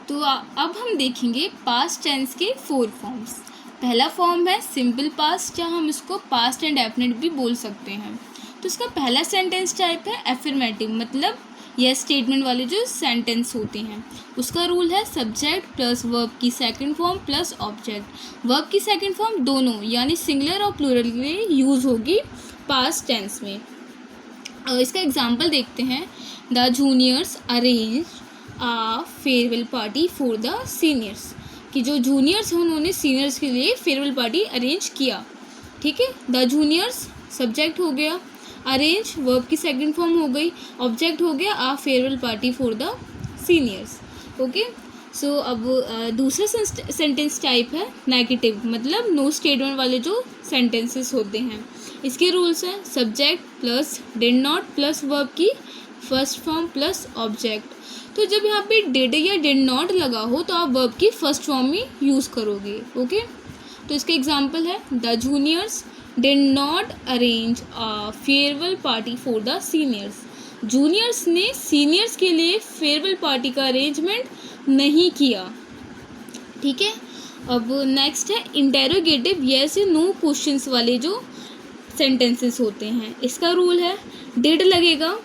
तो अब हम देखेंगे पास्ट टेंस के 4 फॉर्म्स। पहला फॉर्म है सिंपल पास्ट, जहाँ हम इसको पास्ट एंड डेफिनेट भी बोल सकते हैं। तो इसका पहला सेंटेंस टाइप है एफर्मेटिव, मतलब यस स्टेटमेंट वाले जो सेंटेंस होते हैं। उसका रूल है सब्जेक्ट प्लस वर्ब की second form plus object. Verb की सेकंड फॉर्म दोनों यानी सिंगुलर और प्लूरल के लिए यूज़ होगी पास्ट टेंस में। इसका एग्जाम्पल देखते हैं। The juniors arrange a farewell party for the seniors, कि जो जूनियर्स हैं उन्होंने सीनियर्स के लिए फेयरवेल पार्टी अरेंज किया। ठीक है, द जूनियर्स सब्जेक्ट हो गया, अरेंज वर्ब की सेकंड फॉर्म हो गई, ऑब्जेक्ट हो गया a farewell party for the seniors. Okay, so अब दूसरा सेंटेंस टाइप है नेगेटिव, मतलब नो स्टेटमेंट वाले जो सेंटेंसेस होते हैं। इसके रूल्स हैं subject plus did not plus verb की फर्स्ट फॉर्म प्लस ऑब्जेक्ट। तो जब यहाँ पे डिड या डिड नॉट लगा हो तो आप वर्ब की फर्स्ट फॉर्म ही यूज़ करोगे। ओके, तो इसके एग्जांपल है the juniors did not arrange a farewell party for the seniors. Juniors ने सीनियर्स के लिए फेयरवेल पार्टी का अरेंजमेंट नहीं किया। ठीक है, अब नेक्स्ट है इंटेरोगेटिव यस या नो क्वेश्चंस वाले जो सेंटेंसेस होते हैं। इसका रूल है डिड लगेगा।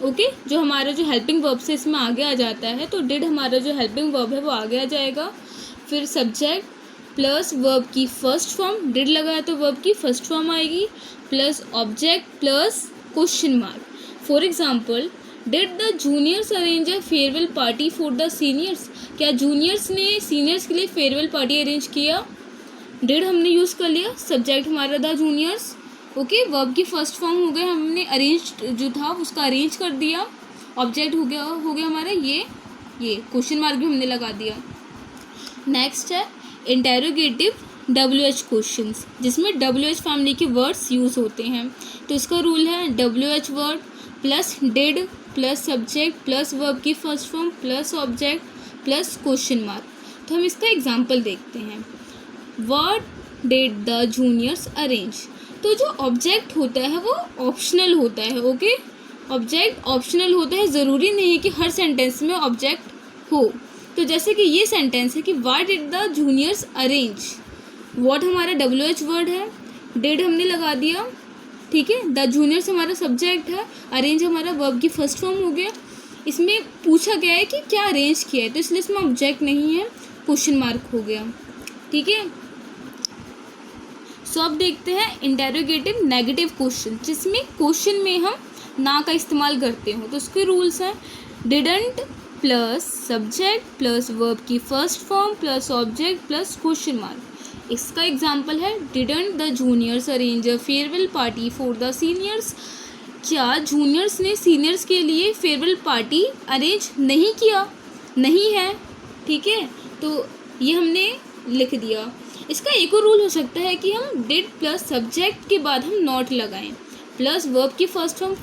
ओके, जो हमारा जो हेल्पिंग वर्ब से इसमें आगे आ जाता है, तो डिड हमारा जो हेल्पिंग वर्ब है वो आगे आ जाएगा। फिर सब्जेक्ट प्लस वर्ब की फर्स्ट फॉर्म, डिड लगा है तो वर्ब की फर्स्ट फॉर्म आएगी, plus object plus question mark. For example did the juniors arrange a farewell party for the seniors, क्या जूनियर्स ने सीनियर्स के लिए फेयरवेल पार्टी अरेंज किया। डिड हमने यूज़ कर लिया, सब्जेक्ट हमारा द जूनियर्स। ओके, वर्ब की फर्स्ट फॉर्म हो गया, हमने अरेंज जो था उसका अरेंज कर दिया, ऑब्जेक्ट हो गया हमारा ये क्वेश्चन मार्क भी हमने लगा दिया। नेक्स्ट है इंटेरोगेटिव WH क्वेश्चंस, जिसमें WH फैमिली के वर्ड्स यूज़ होते हैं। तो इसका रूल है WH word plus did plus subject plus verb की first form plus object plus question mark. तो हम इसका एग्जाम्पल देखते हैं। What did the juniors arrange, तो जो ऑब्जेक्ट होता है वो ऑप्शनल होता है। ओके, ऑब्जेक्ट ऑप्शनल होता है, ज़रूरी नहीं है कि हर सेंटेंस में ऑब्जेक्ट हो। तो जैसे कि ये सेंटेंस है कि what did the juniors arrange, what हमारा WH वर्ड है, डिड हमने लगा दिया। ठीक है, द जूनियर्स हमारा सब्जेक्ट है, अरेंज हमारा वर्ब की फर्स्ट फॉर्म हो गया। इसमें पूछा गया है कि क्या अरेंज किया है, तो इसलिए इसमें ऑब्जेक्ट नहीं है, क्वेश्चन मार्क हो गया। ठीक है, सो अब देखते हैं इंटेरोगेटिव नेगेटिव क्वेश्चन, जिसमें क्वेश्चन में हम ना का इस्तेमाल करते हो। तो उसके रूल्स हैं didn't plus subject plus verb की first form plus object plus question mark. इसका एग्जांपल है didn't the juniors arrange a farewell party for the seniors, क्या जूनियर्स ने सीनियर्स के लिए फेयरवेल पार्टी अरेंज नहीं किया, नहीं है। ठीक है, तो ये हमने लिख दिया। इसका एक और रूल हो सकता है कि हम डिड प्लस सब्जेक्ट के बाद हम नॉट लगाएं प्लस वर्ब की first form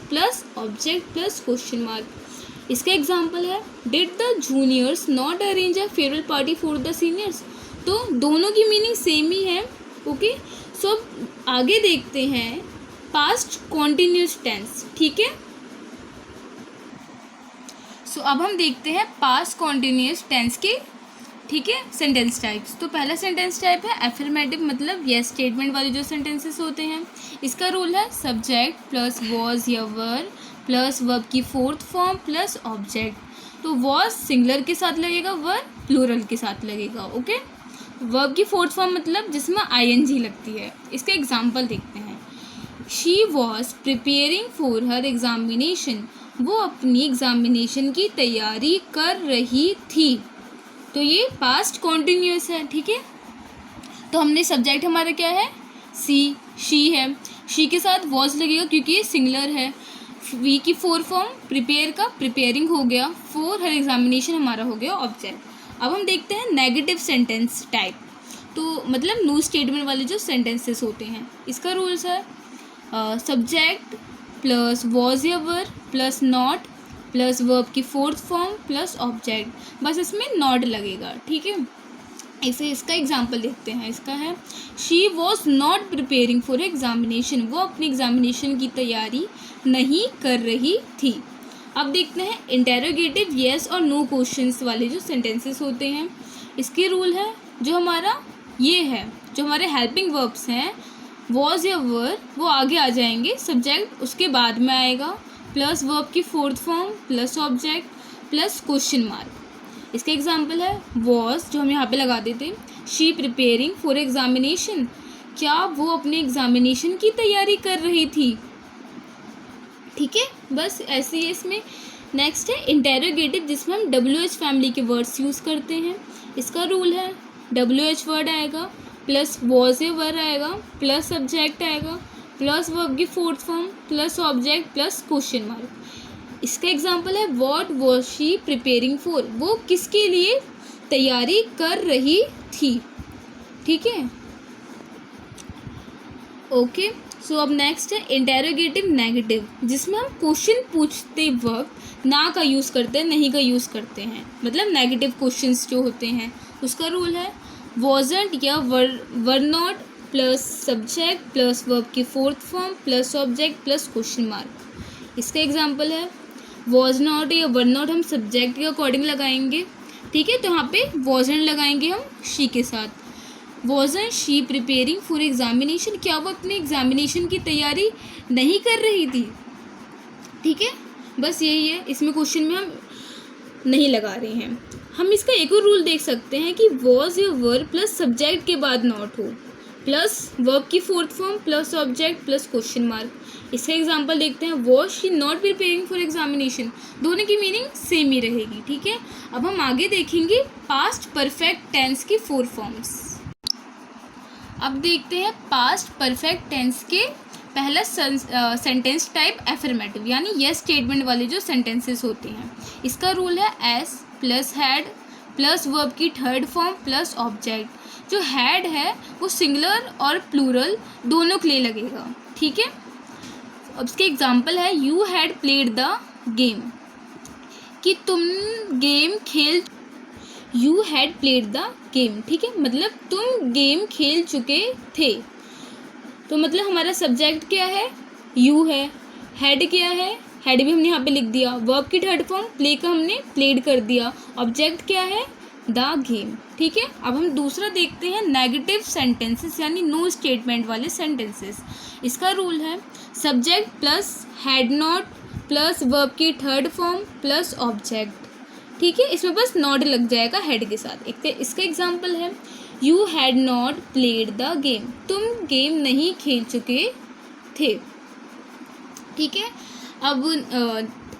plus object plus question mark. इसका एग्जांपल है did the juniors not arrange a farewell party for the seniors. तो दोनों की मीनिंग सेम ही है। ओके, सो आगे देखते हैं पास्ट कॉन्टिन्यूस टेंस। ठीक है, सो अब हम देखते हैं पास्ट कॉन्टिन्यूस टेंस के सेंटेंस टाइप्स। तो पहला सेंटेंस टाइप है एफर्मेटिव, मतलब यस स्टेटमेंट वाले जो सेंटेंसेस होते हैं। इसका रूल है सब्जेक्ट प्लस वॉज या वर प्लस वर्ब की फोर्थ फॉर्म प्लस ऑब्जेक्ट। तो वॉज सिंगुलर के साथ लगेगा, वर प्लूरल के साथ लगेगा। ओके, वर्ब की फोर्थ फॉर्म मतलब जिसमें ING लगती है। इसके एग्जाम्पल देखते हैं। She was preparing for her examination, वो अपनी एग्जामिनेशन की तैयारी कर रही थी। तो ये पास्ट कॉन्टिन्यूस है। ठीक है, तो हमने सब्जेक्ट हमारा क्या है, शी है, शी के साथ वॉज लगेगा क्योंकि ये सिंगुलर है। वी की फोर फॉर्म प्रिपेयर का प्रिपेयरिंग हो गया, फॉर हर एग्जामिनेशन हमारा हो गया ऑब्जेक्ट। अब हम देखते हैं नेगेटिव सेंटेंस टाइप, तो मतलब नो स्टेटमेंट वाले जो सेंटेंसेस होते हैं। इसका रूल्स है सब्जेक्ट प्लस वॉज या वर प्लस नॉट प्लस वर्ब की फोर्थ फॉर्म प्लस ऑब्जेक्ट, बस इसमें नॉट लगेगा। ठीक है, इसे इसका एग्जाम्पल देखते हैं। इसका है she was not preparing for examination, वो अपनी एग्जामिनेशन की तैयारी नहीं कर रही थी। अब देखते हैं इंटेरोगेटिव येस और नो क्वेश्चंस वाले जो सेंटेंसेस होते हैं। इसके रूल है, जो हमारा ये है, जो हमारे हेल्पिंग वर्ब्स हैं वॉज या वर, वो आगे आ जाएंगे, सब्जेक्ट उसके बाद में आएगा, प्लस वर्ब की fourth form plus object plus question mark. इसका एग्जाम्पल है वॉज, जो हम यहाँ पे लगा देते, शी प्रिपेयरिंग फॉर एग्जामिनेशन, क्या वो अपने एग्जामिनेशन की तैयारी कर रही थी। ठीक है, बस ऐसे ही इसमें। नेक्स्ट है इंटेरोगेटिव, जिसमें हम WH फैमिली के वर्ड्स यूज़ करते हैं। इसका रूल है WH वर्ड आएगा प्लस वॉज ए वर आएगा प्लस सब्जेक्ट आएगा प्लस वर्ब की fourth form plus object plus question mark. इसका एग्जांपल है what was she preparing for, वो किसके लिए तैयारी कर रही थी। ठीक है, ओके। सो अब नेक्स्ट है इंटेरोगेटिव नेगेटिव, जिसमें हम क्वेश्चन पूछते वक्त ना का यूज़ करते हैं, नहीं का यूज़ करते हैं, मतलब नेगेटिव क्वेश्चंस जो होते हैं। उसका रूल है वॉजंट या were not plus subject plus verb की fourth form plus object plus question mark. इसका एग्जांपल है वॉज नॉट या वर नॉट हम सब्जेक्ट के अकॉर्डिंग लगाएंगे। ठीक है, तो यहाँ पे वॉजंट लगाएंगे हम शी के साथ। Wasn't she preparing for examination, क्या वो अपने एग्जामिनेशन की तैयारी नहीं कर रही थी। ठीक है, बस यही है, इसमें क्वेश्चन में हम नहीं लगा रहे हैं। हम इसका एक और रूल देख सकते हैं कि वॉज या वर प्लस सब्जेक्ट के बाद नॉट हो प्लस वर्ब की fourth form plus object plus question mark. इसका एग्जांपल देखते हैं was she not preparing for examination, दोनों की मीनिंग सेम ही रहेगी। ठीक है, अब हम आगे देखेंगे पास्ट परफेक्ट टेंस की 4 फॉर्म्स। अब देखते हैं पास्ट परफेक्ट टेंस के पहला सेंटेंस टाइप एफर्मेटिव, यानी यस स्टेटमेंट वाले जो सेंटेंसेस होते हैं। इसका रूल है S plus had plus verb की थर्ड फॉर्म प्लस ऑब्जेक्ट। जो हैड है वो सिंगुलर और प्लूरल दोनों के लिए लगेगा। ठीक है, अब इसके एग्जांपल है you had played the game, कि तुम गेम खेल, you had played the game. ठीक है, मतलब तुम गेम खेल चुके थे। तो मतलब हमारा सब्जेक्ट क्या है, यू है, हेड क्या है, हेड भी हमने यहाँ पे लिख दिया, वर्ब की थर्ड फॉर्म प्ले का हमने प्लेड कर दिया, ऑब्जेक्ट क्या है, द गेम। ठीक है, अब हम दूसरा देखते हैं नेगेटिव सेंटेंसेस, यानी नो स्टेटमेंट वाले सेंटेंसेस। इसका रूल है subject plus had not plus verb की थर्ड फॉर्म प्लस ऑब्जेक्ट। ठीक है, इसमें बस नॉट लग जाएगा हेड के साथ। इसका एग्जाम्पल है you had not played the game, तुम गेम नहीं खेल चुके थे। ठीक है, अब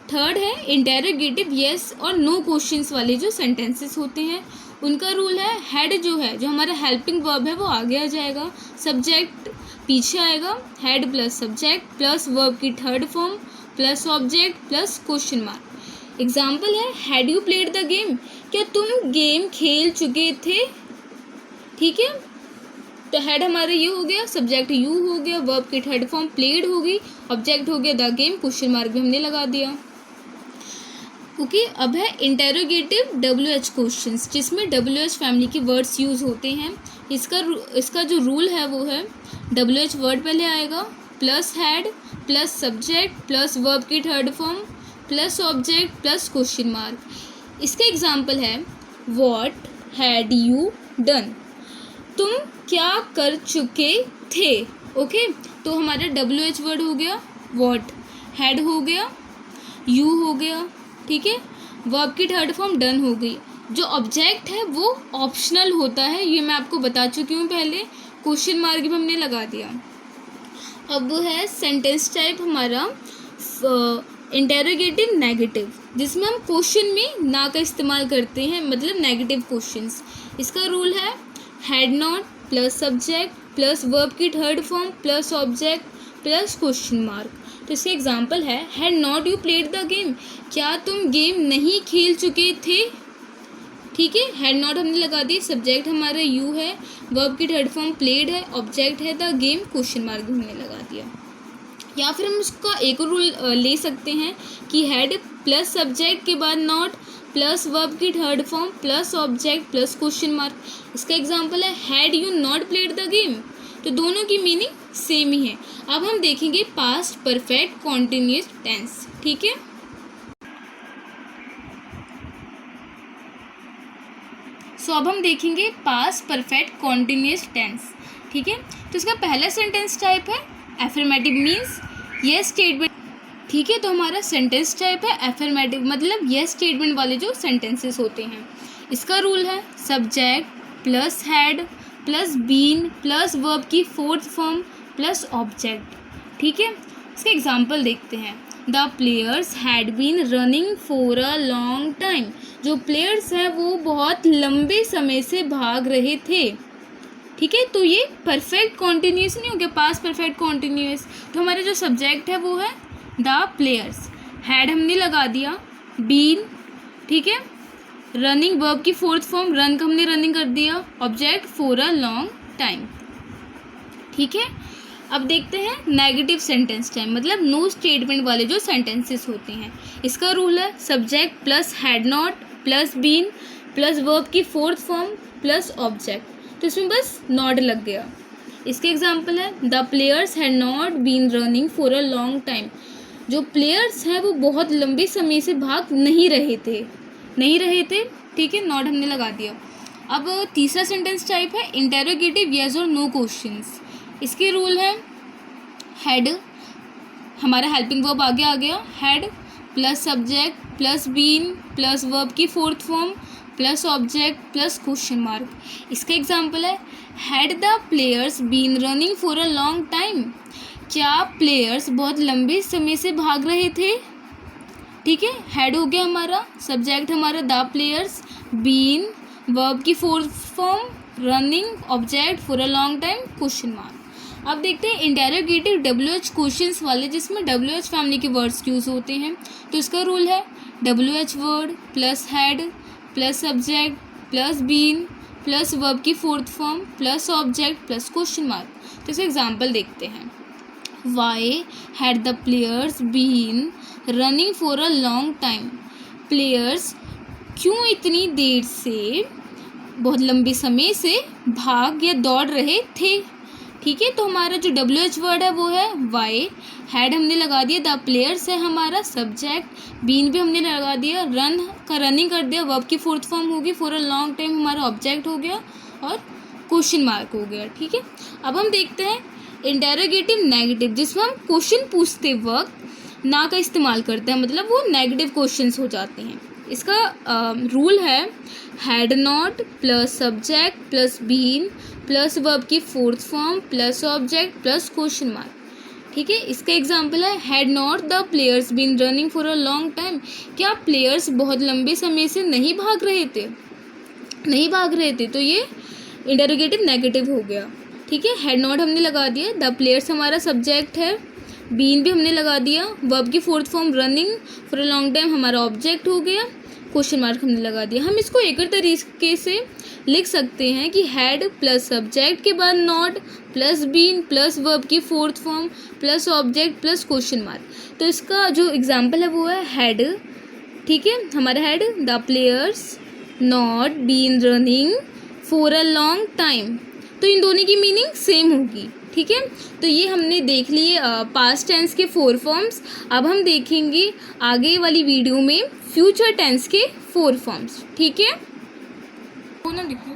थर्ड है इंटेरोगेटिव येस और नो क्वेश्चंस वाले जो सेंटेंसेस होते हैं। उनका रूल है हैड जो है, जो हमारा हेल्पिंग वर्ब है वो आगे आ जाएगा, सब्जेक्ट पीछे आएगा, had plus subject plus verb की third form plus object plus question mark. Example है had you played the game, क्या तुम गेम खेल चुके थे। ठीक है, तो हेड हमारा ये हो गया, सब्जेक्ट यू हो गया, वर्ब की थर्ड फॉर्म प्लेड होगी, ऑब्जेक्ट हो गया द गेम, क्वेश्चन मार्क भी हमने लगा दिया। ओके, अब है इंटेरोगेटिव WH क्वेश्चंस, जिसमें WH फैमिली के वर्ड्स यूज़ होते हैं। इसका जो रूल है वो है WH वर्ड पहले आएगा plus had plus subject plus verb की third form plus object plus question mark. इसका एग्जाम्पल है व्हाट हैड यू डन, तुम क्या कर चुके थे। ओके, तो हमारा WH वर्ड हो गया व्हाट, हैड हो गया, यू हो गया, ठीक है, वर्ब की थर्ड फॉर्म डन हो गई। जो ऑब्जेक्ट है वो ऑप्शनल होता है, ये मैं आपको बता चुकी हूँ पहले, क्वेश्चन मार्क भी हमने लगा दिया। अब है सेंटेंस टाइप हमारा इंटेरोगेटिव नेगेटिव, जिसमें हम क्वेश्चन में ना का इस्तेमाल करते हैं, मतलब नेगेटिव क्वेश्चंस। इसका रूल है had not plus subject plus verb की third form plus object plus question mark. तो इसका एग्जाम्पल है had not you played the game, क्या तुम गेम नहीं खेल चुके थे। ठीक है, हैड नॉट हमने लगा दी, सब्जेक्ट हमारा यू है, वर्ब की थर्ड फॉर्म प्लेड है, ऑब्जेक्ट है द गेम, क्वेश्चन मार्क भी हमने लगा दिया। या फिर हम उसका एक और रूल ले सकते हैं कि हैड प्लस सब्जेक्ट के बाद नॉट प्लस वर्ब की third form plus object plus question mark. इसका एग्जाम्पल है had you not played the game, तो दोनों की मीनिंग सेम ही है। अब हम देखेंगे पास्ट परफेक्ट कॉन्टिन्यूस टेंस। ठीक है, सो अब हम देखेंगे पास्ट परफेक्ट कॉन्टिन्यूअस टेंस। ठीक है, तो इसका पहला सेंटेंस टाइप है एफर्मेटिव, मीन्स यस स्टेटमेंट। ठीक है, तो हमारा सेंटेंस टाइप है एफर्मेटिव, मतलब यस स्टेटमेंट वाले जो सेंटेंसेस होते हैं। इसका रूल है subject plus had plus been plus verb की फोर्थ फॉर्म प्लस ऑब्जेक्ट। ठीक है, इसके एग्जाम्पल देखते हैं। The players had been running for a long time. जो प्लेयर्स हैं वो बहुत लंबे समय से भाग रहे थे। ठीक है, तो ये परफेक्ट कॉन्टिन्यूस नहीं हो गया, पास्ट परफेक्ट कॉन्टिन्यूस। तो हमारा जो सब्जेक्ट है वो है द प्लेयर्स, हैड हमने लगा दिया, बीन, ठीक है, रनिंग वर्ब की फोर्थ फॉर्म रन का हमने रनिंग कर दिया, object for a long time. ठीक है, अब देखते हैं नेगेटिव सेंटेंस टाइम, मतलब नो स्टेटमेंट वाले जो सेंटेंसेस होते हैं। इसका रूल है subject plus had not plus been plus verb की फोर्थ फॉर्म प्लस ऑब्जेक्ट, तो इसमें बस नॉट लग गया। इसके एग्जाम्पल है the players had not been running for a long time. जो प्लेयर्स हैं वो बहुत लंबे समय से भाग नहीं रहे थे। ठीक है, नॉट हमने लगा दिया। अब तीसरा सेंटेंस टाइप है इंटेरोगेटिव यस और नो क्वेश्चंस। इसके रूल है हैड, हमारा हेल्पिंग वर्ब आगे आ गया, had plus subject plus been plus verb की fourth form plus object plus question mark. इसका एग्जाम्पल है had the players been running for a long time. क्या प्लेयर्स बहुत लंबे समय से भाग रहे थे। ठीक है, हैड हो गया हमारा, सब्जेक्ट हमारा द प्लेयर्स, बीन वर्ब की fourth form running, object for a long time, question mark. अब देखते हैं इंटेरोगेटिव WH क्वेश्चंस वाले, जिसमें WH फैमिली के वर्ड्स यूज़ होते हैं। तो इसका रूल है WH word plus had plus subject plus been plus verb की fourth form plus object plus question mark. तो इसका एग्जाम्पल देखते हैं। Why had the players been running for a long time. Players क्यों इतनी देर से, बहुत लंबे समय से भाग या दौड़ रहे थे। ठीक है, तो हमारा जो WH वर्ड है वो है वाई, हैड हमने लगा दिया, द प्लेयर्स है हमारा सब्जेक्ट, बीन भी हमने लगा दिया, रन का रनिंग कर दिया, वर्ब की फोर्थ फॉर्म होगी, फॉर अ लॉन्ग टाइम हमारा ऑब्जेक्ट हो गया और क्वेश्चन मार्क हो गया। ठीक है, अब हम देखते हैं इंटेरोगेटिव नेगेटिव, जिसमें हम क्वेश्चन पूछते वक्त ना का इस्तेमाल करते हैं, मतलब वो नेगेटिव क्वेश्चंस हो जाते हैं। इसका रूल है had not plus subject plus been plus verb की fourth form plus object plus question mark. ठीक है, इसका एग्जाम्पल है had not the players been running for a long time. क्या प्लेयर्स बहुत लंबे समय से नहीं भाग रहे थे, तो ये इंटेरोगेटिव नेगेटिव हो गया। ठीक है, हैड नॉट हमने लगा दिया, द प्लेयर्स हमारा सब्जेक्ट है, बीन भी हमने लगा दिया, वर्ब की fourth form running for a long time हमारा ऑब्जेक्ट हो गया, क्वेश्चन मार्क हमने लगा दिया। हम इसको एक और तरीके से लिख सकते हैं कि हैड प्लस सब्जेक्ट के बाद not plus been plus verb की fourth form plus object plus question mark. तो इसका जो एग्जाम्पल है वो है हैड, ठीक है, हमारा had the players not been running for a long time. तो इन दोनों की मीनिंग सेम होगी। ठीक है, तो ये हमने देख लिए पास्ट टेंस के 4 फॉर्म्स। अब हम देखेंगे आगे वाली वीडियो में फ्यूचर टेंस के 4 फॉर्म्स। ठीक है, ना लिखो।